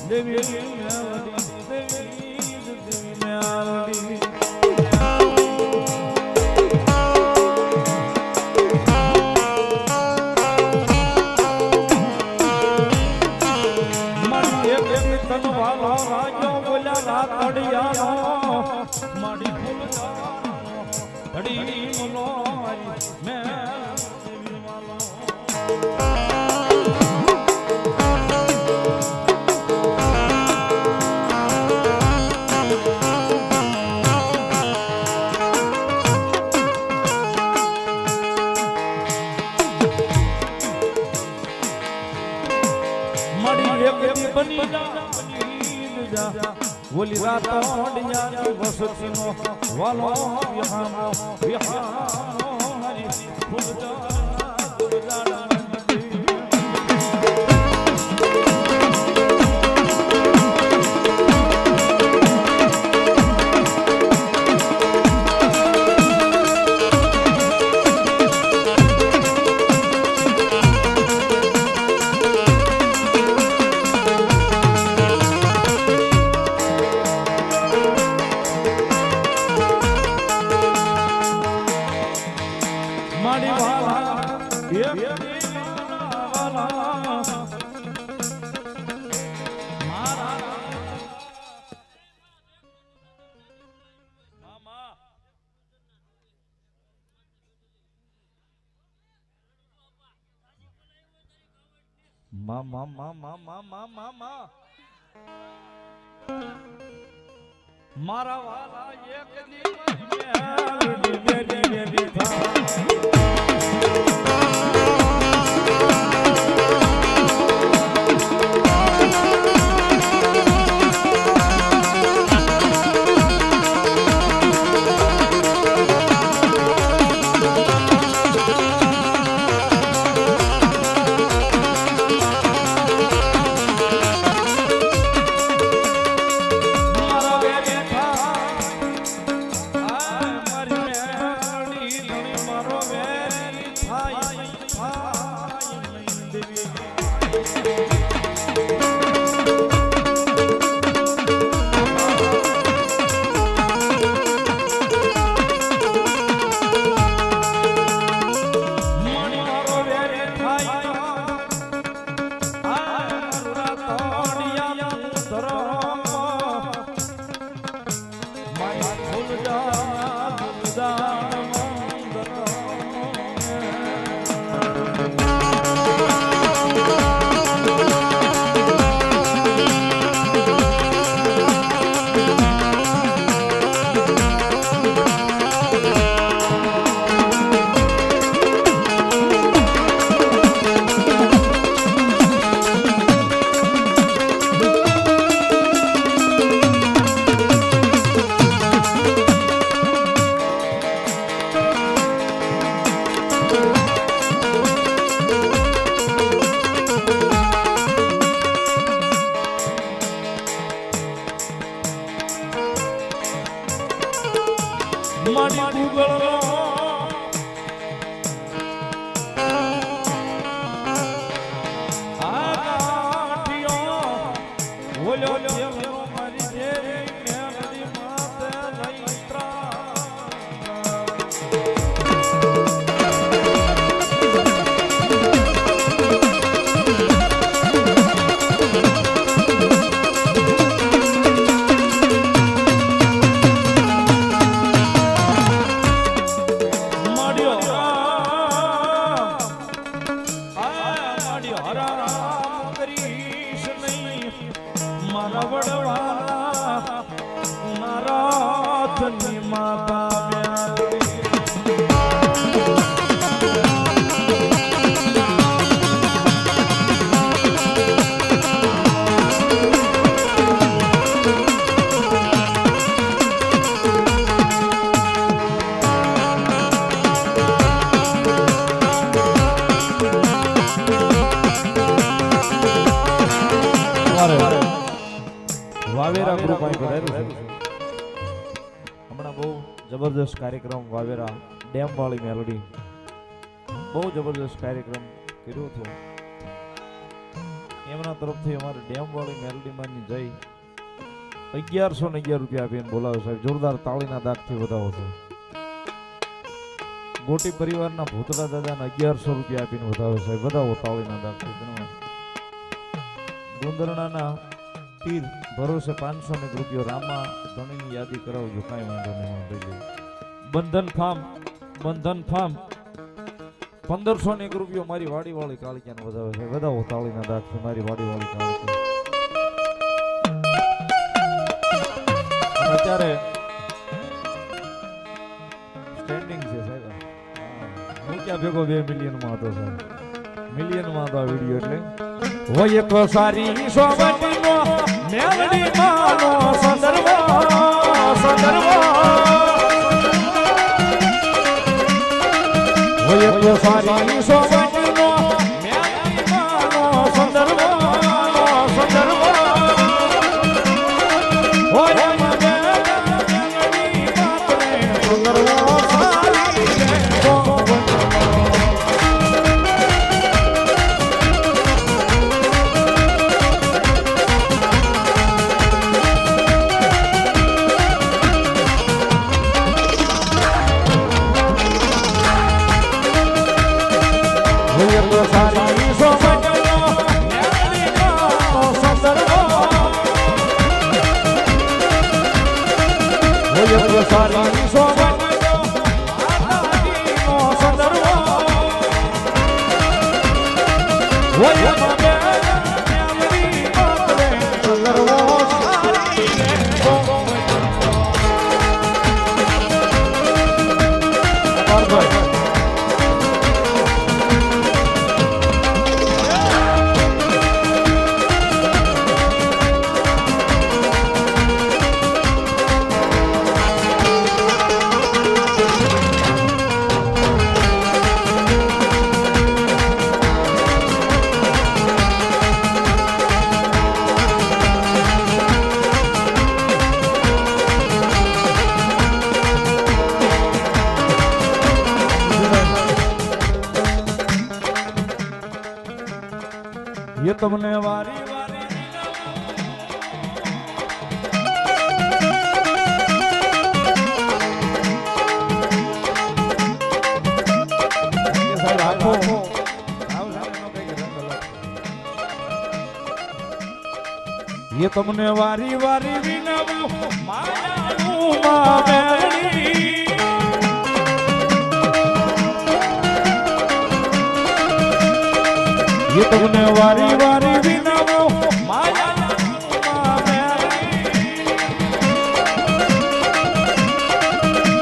દેવી મેલડી દેવી મેલડી વાલો રાજો બોલ્યા રાતડિયાનો માડી ફૂલ ધડી મનો મે વાલો માડી એક બની જા બોલી રાતડિયા વસતીનો વાલો વિહામો હરી ફૂલ જાડા માડી વાલા એક વાલા મારા મામા મારા વાલા એક દિવસ વેરી માડી ગુગળો આટીઓ ઓલો મારી દેવી મેલડી માતે લઈત્રા મારા વડવાલા નારાથની માતા વાવેરા ગ્રુપ અહીં પધાર્યું છે. હમણાં બહુ જબરદસ્ત કાર્યક્રમ વાવેરા ડેમ વાળી મેલોડી બહુ જબરદસ્ત કાર્યક્રમ કર્યો હતો. એમના તરફથી અમારે ડેમવાળી મેલડીમાંની જઈ 1111 રૂપિયા આપીને બોલાવે સાહેબ. જોરદાર તાળીના દાગથી વધાવો છે. ગોટી પરિવારના ભૂતડા દાદાના 1100 રૂપિયા આપીને વધાવે સાહેબ. વધાવો તાળીના દાગથી. ગુંદરણાના પીર ભરોસે 500 રૂપિયો રામા ધણીની યાદી કરાવજો. કાંઈ વાંધો નહીં. બંધન ફાર્મ 1501 રૂપિયો મારી વાડીવાળી કાળિયાને વધાવે છે. વધાવો તાળીના દાગથી મારી વાડીવાળી કાળિયા. અત્યારે સ્ટેન્ડિંગ છે સાહેબ. હું ક્યાં ભેગો 2 મિલિયનમાં હતો સાહેબ. મિલિયનમાં હતો આ વિડીયો. એટલે હોય તો સારી સોબતીનો મેલડી માનો સંદર્ભ હોય તો સારી સોબતીનો મેલડી માનો સંદર્ભ હોય ये तुमने वारी वारी ये तुमने वारी वारी विनवू मायानू मावेली ये तुमने वारी वारी विनवू मायानू मावेली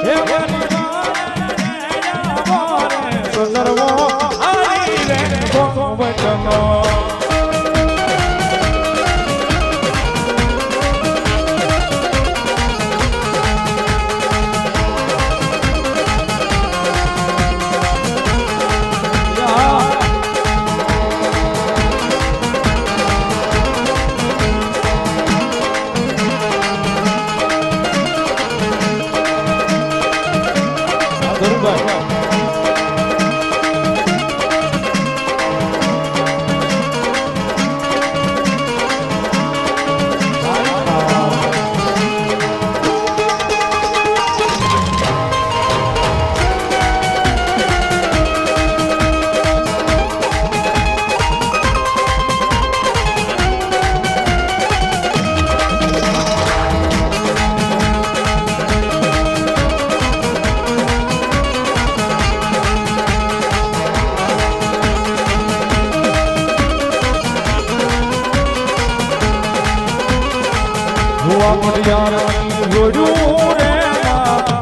हे वारी वारी सुंदरवो आई रे को बचनो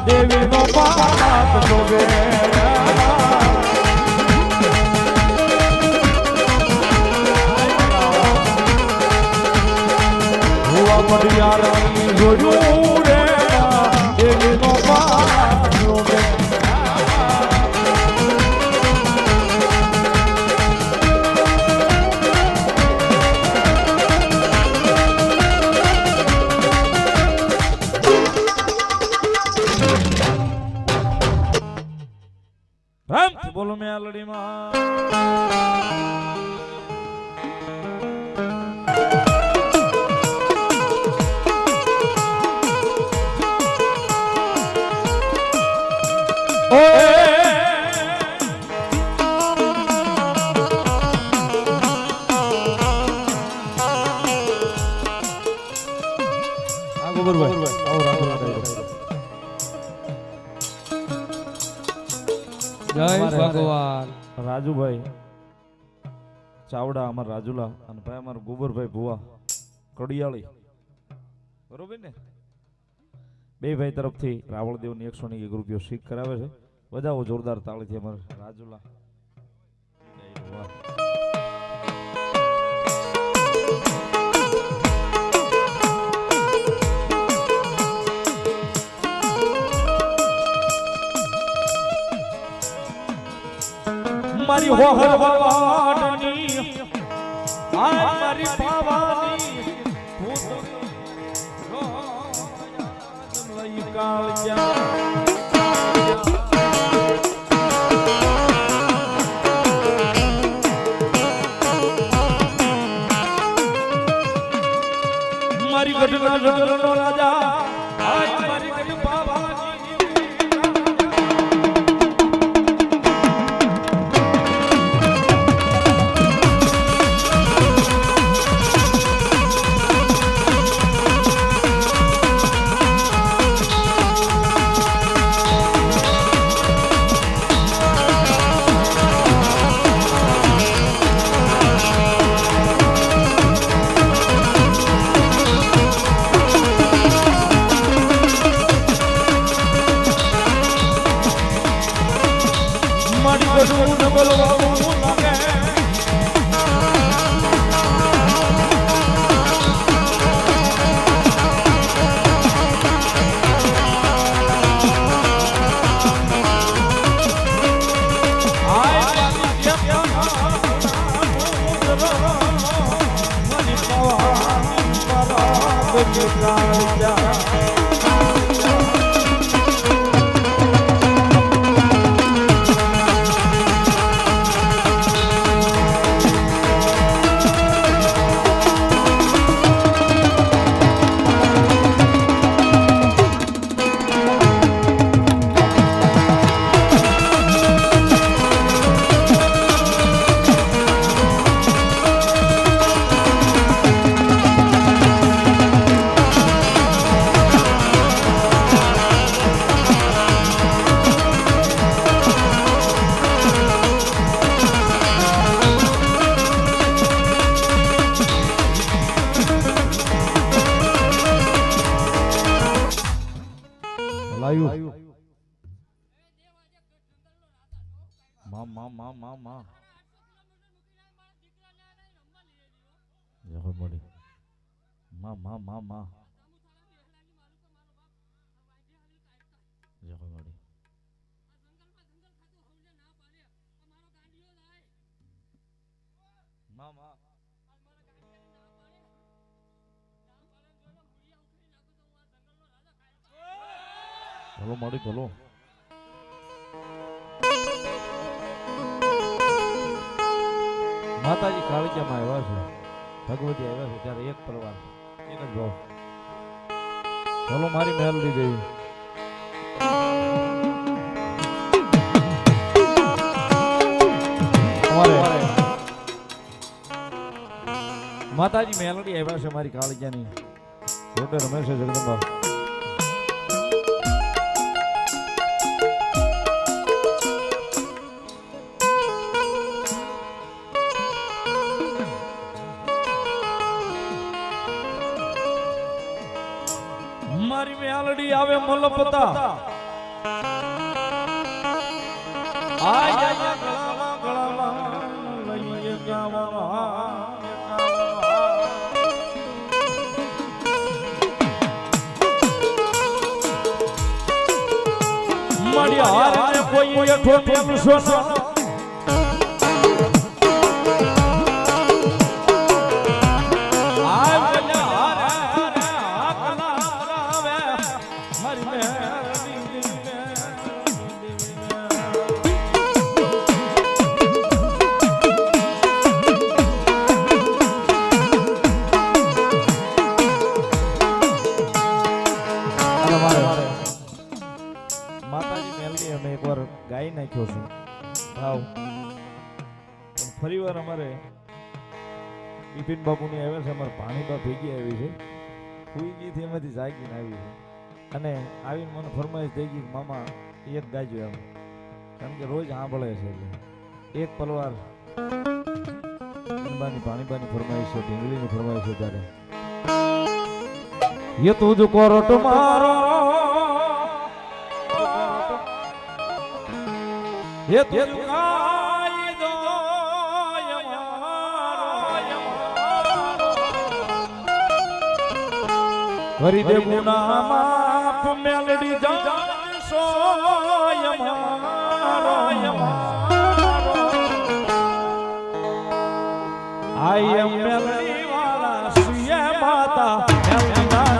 देवी नो पात सोगे हुआ मडियारानी जोजू रे देवी नो पात सोगे बोलो मैं आलड़ी मां ગોબરભાઈ આવો રાજુલા જય ભગવાન રાજુભાઈ ચાવડા અમાર રાજુલા અને ભાઈ અમાર ગોબરભાઈ ભુવા કડિયાળી બરોબર ને બે ભાઈ તરફથી રાવળદેવની 101 રૂપિયો શીખ કરાવે છે બજાવો જોરદાર તાળીથી અમાર રાજુલા મારી હોહરવાડની આ મારી પાવાની ભૂત લઈ કાળજા મારી ગઢના જંગલનો રાજા આજ મારી ગઢ પાવાની ભલો મળી ભલો માતાજી કાળિયામાં આવ્યા છે ભગવતી આવ્યા છે ત્યારે એક પરિવાર એક જ ભાવ ભલો મારી મેલડી દેવી માતાજી મેલડી આવ્યા છે મારી કાળિયાની જોડે રમે છે જગદંબા મારી મેલડી આવે મલપતા આય ગળામાં ગળામાં લઈએ ગાવા મારી હારને કોઈ એઠો કેમ સોના ગાઈ નાખ્યો છું ભાવ ફરી વાર અમારે બિપિન બાપુની આવે છે અમારે પાણીબા ભેગી આવી છે સુઈ ગઈ થી એમાંથી જાગીને આવી છે અને આવીને મને ફરમાઈશ થઈ ગઈ મામા એક ગાજો એમ કારણ કે રોજ સાંભળે છે એટલે એક પલવાર પાણીબાની ફરમાઈશ છે ઢીંગલીની ફરમાઈશ છે ત્યારે ये तुझको रट मारो ये तुझको કરી દે ગુના માફ મેલડી જાણશો યમારો આઈ એમ મેલડી વાળા સુયે માતા મેલડી ના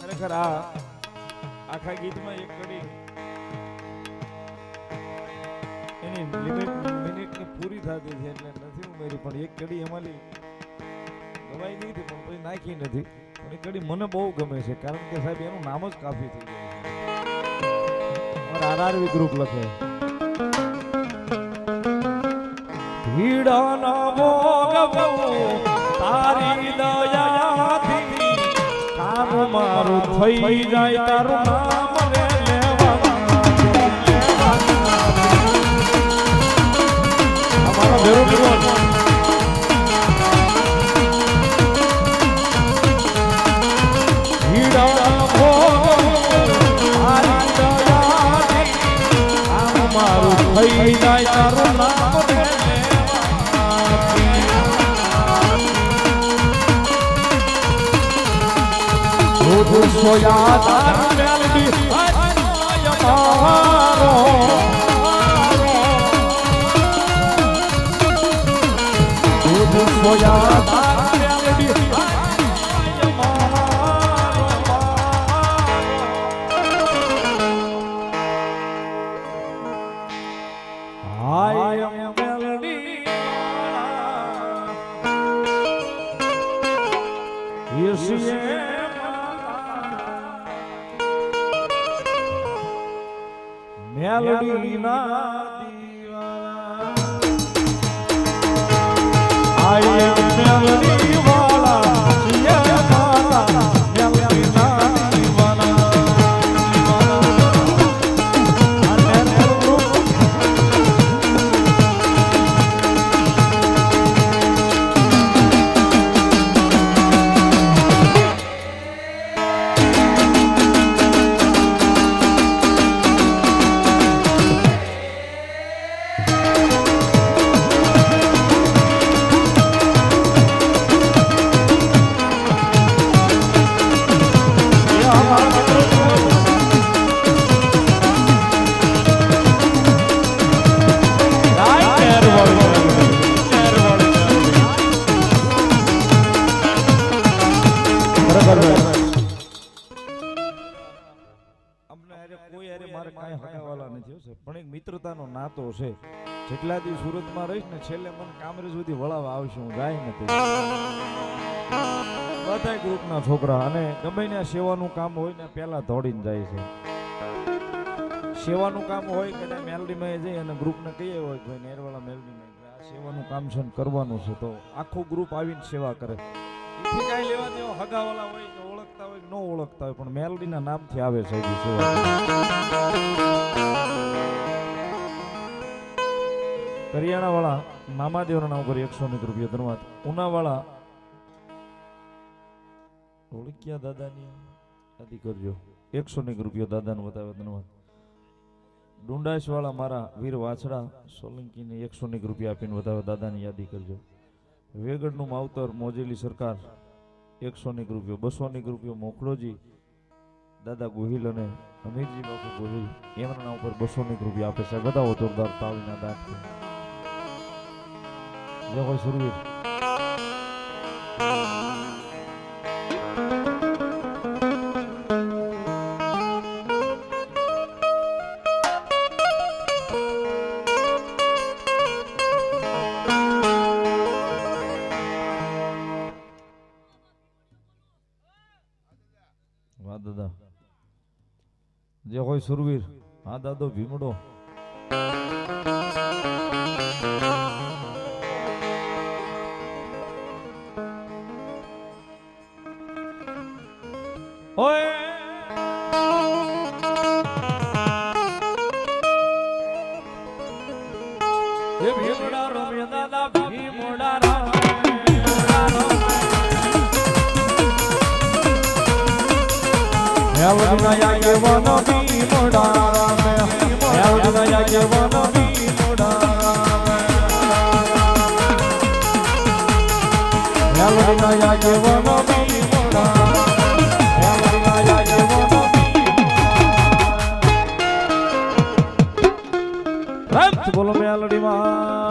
ખરેખર આખા ગીતમાં એક કડી એની મિનિટની પૂરી થતી છે એટલે નથી ઉમેરી પણ એક કડી એમાંથી ગવાઈ ગઈ હતી પણ કોઈ નાખી નથી પણ એ કડી મને બહુ ગમે છે કારણ કે સાહેબ એનું નામ જ કાફી થઈ ગયું છે આરઆરવી ગ્રુપ લખે ભીડાના ભોગવો તારી દયાથી કામ મારું થઈ જાય તારું નામ રે અમારો ભેરો ભેરો ભીડાના ભોગવો તારી દયાથી કામ મારું થઈ જાય તારું નામ રે સોયા તાર મેલડી મારો સોયા તાર મેલડી હાય મેલડી યસીએ મેલડી ના દીવાના આઈ મેલડી વાલા યે માતા મેલડી ના દીવાના પણ એક મિત્રતાનો નાતો છે જેટલા દી સુરતમાં રહીશ ને છેલ્લે મને કામરેજ સુધી વળાવવા આવશે હું જાય નથી બધા ગ્રુપના છોકરા અને ગમે ને સેવાનું કામ હોય ને પહેલા દોડીને જાય છે સેવાનું કામ હોય કે મેલડીમાં જઈ અને ગ્રુપને કહીએ હોય ભાઈ નેરવાળા મેલડીમાં આ સેવાનું કામ છે ને કરવાનું છે તો આખું ગ્રુપ આવીને સેવા કરે એથી કાંઈ લેવા દેવા હગાવાલા હોય કે ઓળખતા હોય કે ન ઓળખતા હોય પણ મેલડીના નામથી આવે છે સેવા કરિયાણા વાળા મામાદેવના નામ પર 100 રૂપિયા ધન્યવાદ ઉના વાળા ઓળખ્યા દાદાની યાદી કરજો 101 રૂપિયો દાદાને બતાવે ધન્યવાદ ડુંડાસ વાળા મારા વીર વાછડા સોલંકીને 101 રૂપિયા આપીને બતાવે દાદાની યાદી કરજો વેગડનું માવતર મોજેલી સરકાર 101 રૂપિયો 201 રૂપિયો મોકલોજી દાદા ગોહિલ અને અમીરજી બાપુ ગોહિલ એમના ઉપર 201 રૂપિયા આપે છે બતાવો જોરદાર તાળીના દાંતથી જય હોય સુરવીર વાહ દાદા જે હોય સુરવીર હા દાદો ભીમડો ઓય એ ભીમડા રમે દાદા ભીમડા રમે હેવડના યાગે વનો ભીમડા રમે હેવડના યાગે વનો ભીમડા રમે હેવડના યાગે વનો ભીમડા હેવડના યાગે વનો ભીમડા બોલો મેલડી માં